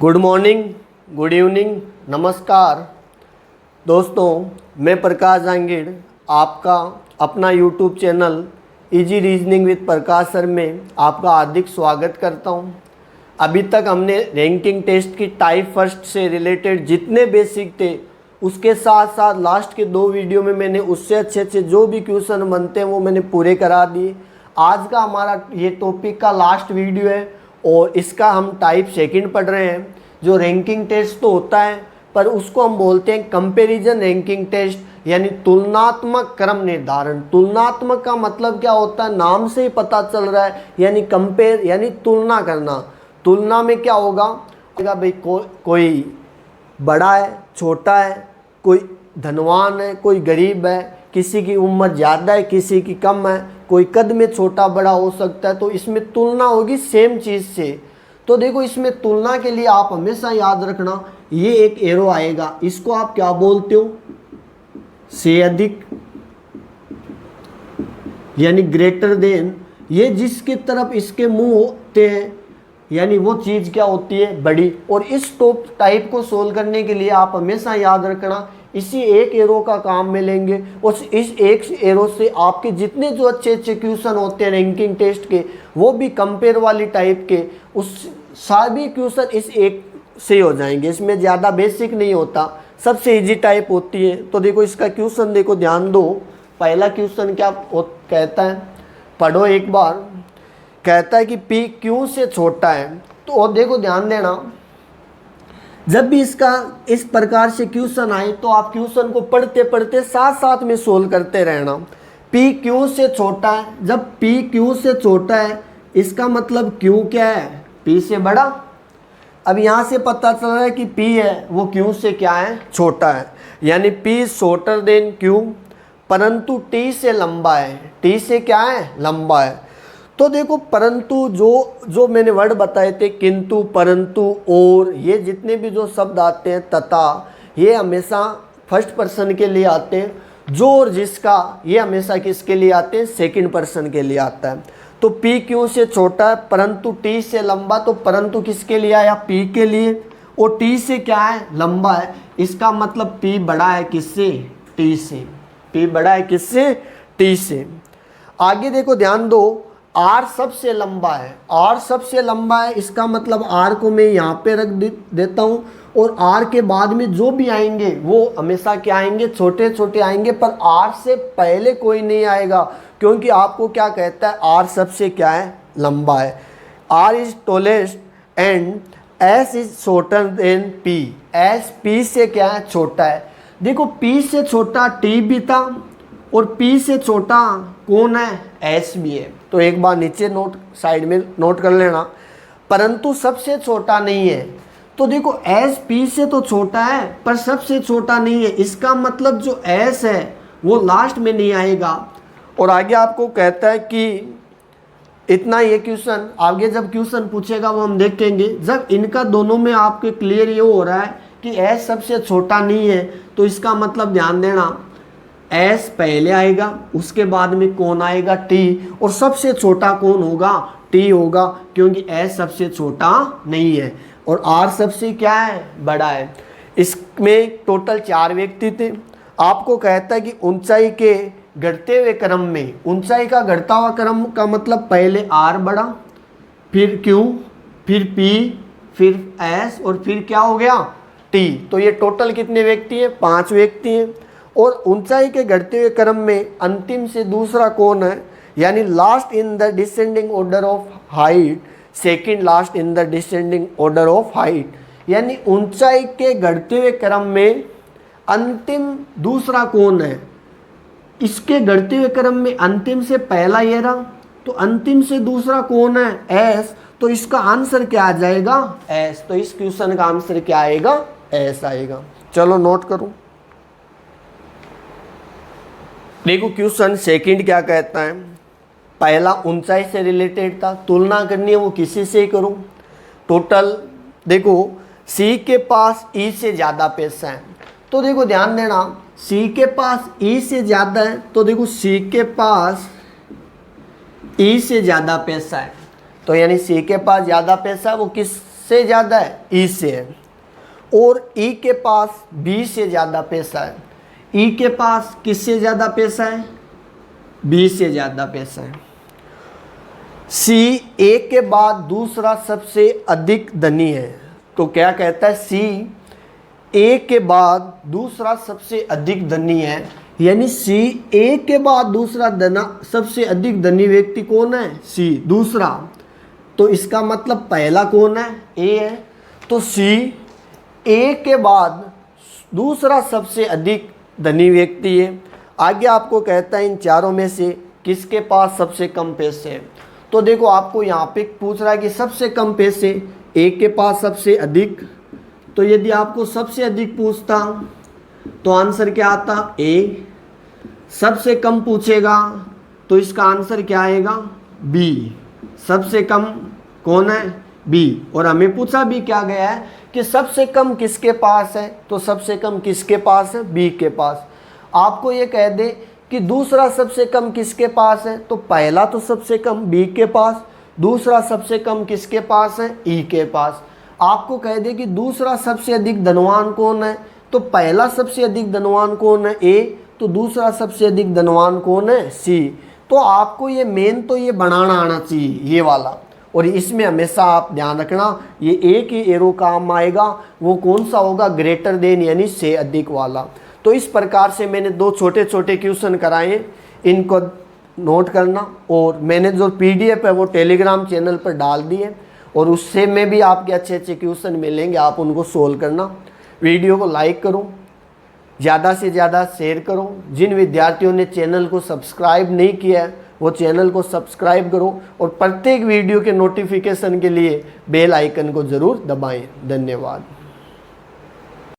Good morning, good evening, नमस्कार दोस्तों। मैं प्रकाश जांगीड़ आपका अपना YouTube channel easy reasoning with Prakash sir में आपका हार्दिक स्वागत करता हूं। अभी तक हमने रैंकिंग टेस्ट की टाइप फर्स्ट से रिलेटेड जितने बेसिक थे उसके साथ साथ लास्ट के 2 वीडियो में मैंने उससे अच्छे जो भी क्वेश्चन बनते हैं वो मैंने पूरे करा दिए। आज का हमारा ये टॉपिक का लास्ट वीडियो है और इसका हम टाइप सेकंड पढ़ रहे हैं। जो रैंकिंग टेस्ट तो होता है पर उसको हम बोलते हैं कंपैरिजन रैंकिंग टेस्ट, यानी तुलनात्मक क्रम निर्धारण। तुलनात्मक का मतलब क्या होता है, नाम से ही पता चल रहा है, यानी कंपेयर यानी तुलना करना। तुलना में क्या होगा भाई, कोई बड़ा है, छोटा है, कोई धनवान है, कोई गरीब है, किसी की उम्र ज़्यादा है, किसी की कम है, कोई कद में छोटा बड़ा हो सकता है। तो इसमें तुलना होगी सेम चीज़ से। तो देखो इसमें तुलना के लिए आप हमेशा याद रखना, ये एक एरो आएगा, इसको आप क्या बोलते हो, से अधिक यानी ग्रेटर देन। ये जिसकी तरफ इसके मुंह होते हैं यानी वो चीज़ क्या होती है, बड़ी। और इस टाइप को सोल्व करने के लिए आप हमेशा याद रखना इसी एक एरो का काम में लेंगे और इस एक एरो से आपके जितने जो अच्छे क्वेश्चन होते हैं रैंकिंग टेस्ट के, वो भी कंपेयर वाली टाइप के, उस सभी क्वेश्चन इस एक से हो जाएंगे। इसमें ज़्यादा बेसिक नहीं होता, सबसे इजी टाइप होती है। तो देखो इसका क्वेश्चन देखो, ध्यान दो। पहला क्वेश्चन क्या कहता है, पढ़ो एक बार। कहता है कि P Q से छोटा है। तो देखो ध्यान देना, जब भी इसका इस प्रकार से क्वेश्चन आए तो आप क्वेश्चन को पढ़ते पढ़ते साथ साथ में सोल्व करते रहना। P Q से छोटा है, जब P Q से छोटा है इसका मतलब Q क्या है, P से बड़ा। अब यहाँ से पता चल रहा है कि P है वो Q से क्या है, छोटा है, यानी P शॉर्टर देन Q, परंतु T से लंबा है। T से क्या है, लंबा है। तो देखो परंतु जो मैंने वर्ड बताए थे, किंतु, परंतु, और, ये जितने भी जो शब्द आते हैं, तथा, ये हमेशा फर्स्ट पर्सन के लिए आते हैं। जो और जिसका, ये हमेशा किसके लिए आते हैं, सेकंड पर्सन के लिए आता है। तो P Q से छोटा है परंतु T से लंबा, तो परंतु किसके लिए आया, P के लिए, और T से क्या है, लंबा है। इसका मतलब P बड़ा है किससे, T से। P बड़ा है किससे, T से। आगे देखो ध्यान दो, R सबसे लंबा है। R सबसे लंबा है, इसका मतलब R को मैं यहाँ पे रख देता हूँ और R के बाद में जो भी आएंगे वो हमेशा क्या आएंगे, छोटे छोटे आएंगे, पर R से पहले कोई नहीं आएगा, क्योंकि आपको क्या कहता है, R सबसे क्या है, लंबा है। R is tallest and S is shorter than P। S P से क्या है, छोटा है। देखो P से छोटा T भी था और P से छोटा कौन है, S भी है। तो एक बार नीचे नोट साइड में नोट कर लेना, परंतु सबसे छोटा नहीं है। तो देखो S P से तो छोटा है पर सबसे छोटा नहीं है, इसका मतलब जो S है वो लास्ट में नहीं आएगा। और आगे आपको कहता है कि इतना, ये क्वेश्चन आगे जब क्वेश्चन पूछेगा वो हम देखेंगे। जब इनका दोनों में आपके क्लियर ये हो रहा है कि S सबसे छोटा नहीं है, तो इसका मतलब ध्यान देना S पहले आएगा, उसके बाद में कौन आएगा, T, और सबसे छोटा कौन होगा, T होगा, क्योंकि S सबसे छोटा नहीं है और R सबसे क्या है, बड़ा है। इसमें टोटल 4 व्यक्ति थे। आपको कहता है कि ऊंचाई के घटते हुए क्रम में, ऊंचाई का घटता हुआ क्रम का मतलब पहले R बड़ा, फिर Q, फिर P, फिर S और फिर क्या हो गया, T। तो ये टोटल कितने व्यक्ति हैं, 5 व्यक्ति हैं। और ऊंचाई के घटते हुए क्रम में अंतिम से दूसरा कौन है, यानी last in the descending order of height, second last in the descending order of height, यानी ऊंचाई के घटते हुए क्रम में अंतिम दूसरा कौन है। इसके घटते हुए क्रम में अंतिम से पहला ये रहा, तो अंतिम से दूसरा कौन है, S। तो इसका आंसर क्या आ जाएगा, S। तो इस क्वेश्चन का आंसर क्या आएगा, S आएगा। चलो नोट करो। देखो क्वेश्चन सेकंड क्या कहता है, पहला ऊंचाई से रिलेटेड था, तुलना करनी है वो किसी से ही करूं। टोटल देखो C के पास E से ज़्यादा पैसा है, तो देखो ध्यान देना, C के पास E से ज़्यादा है, तो देखो C के पास E से ज़्यादा पैसा है, तो यानी C के पास ज़्यादा पैसा है, वो किस से ज़्यादा है, ई से है, और ई के पास बी से ज़्यादा पैसा है। ई के पास किससे ज़्यादा पैसा है? बी से ज़्यादा पैसा है। सी ए के बाद दूसरा सबसे अधिक धनी है। तो क्या कहता है? सी ए के बाद दूसरा सबसे अधिक धनी है, यानी सी ए के बाद दूसरा सबसे अधिक धनी व्यक्ति कौन है? सी, दूसरा। तो इसका मतलब पहला कौन है? ए है। तो सी ए के बाद दूसरा सबसे अधिक धनी व्यक्ति है। आगे आपको कहता है इन चारों में से किसके पास सबसे कम पैसे हैं। तो देखो आपको यहाँ पे पूछ रहा है कि सबसे कम पैसे, ए के पास सबसे अधिक। तो यदि आपको सबसे अधिक पूछता तो आंसर क्या आता? ए। सबसे कम पूछेगा तो इसका आंसर क्या आएगा? बी। सबसे कम कौन है? बी। और हमें पूछा भी क्या गया है कि सबसे कम किसके पास है, तो सबसे कम किसके पास है? बी के पास। आपको ये कह दे कि दूसरा सबसे कम किसके पास है, तो पहला तो सबसे कम बी के पास, दूसरा सबसे कम किसके पास है? ई के पास। आपको कह दे कि दूसरा सबसे अधिक धनवान कौन है, तो पहला सबसे अधिक धनवान कौन है? ए। तो दूसरा सबसे अधिक धनवान कौन है? सी। तो आपको ये मेन तो ये बनाना आना चाहिए, ये वाला। और इसमें हमेशा आप ध्यान रखना, ये एक ही एरो काम आएगा, वो कौन सा होगा? ग्रेटर देन यानी से अधिक वाला। तो इस प्रकार से मैंने दो छोटे छोटे क्वेश्चन कराए, इनको नोट करना। और मैंने जो PDF है वो टेलीग्राम चैनल पर डाल दिए, और उससे में भी आपके अच्छे अच्छे क्वेश्चन मिलेंगे, आप उनको सोल्व करना। वीडियो को लाइक करो, ज़्यादा से ज़्यादा शेयर करो। जिन विद्यार्थियों ने चैनल को सब्सक्राइब नहीं किया है वो चैनल को सब्सक्राइब करो, और प्रत्येक वीडियो के नोटिफिकेशन के लिए बेल आइकन को ज़रूर दबाएं। धन्यवाद।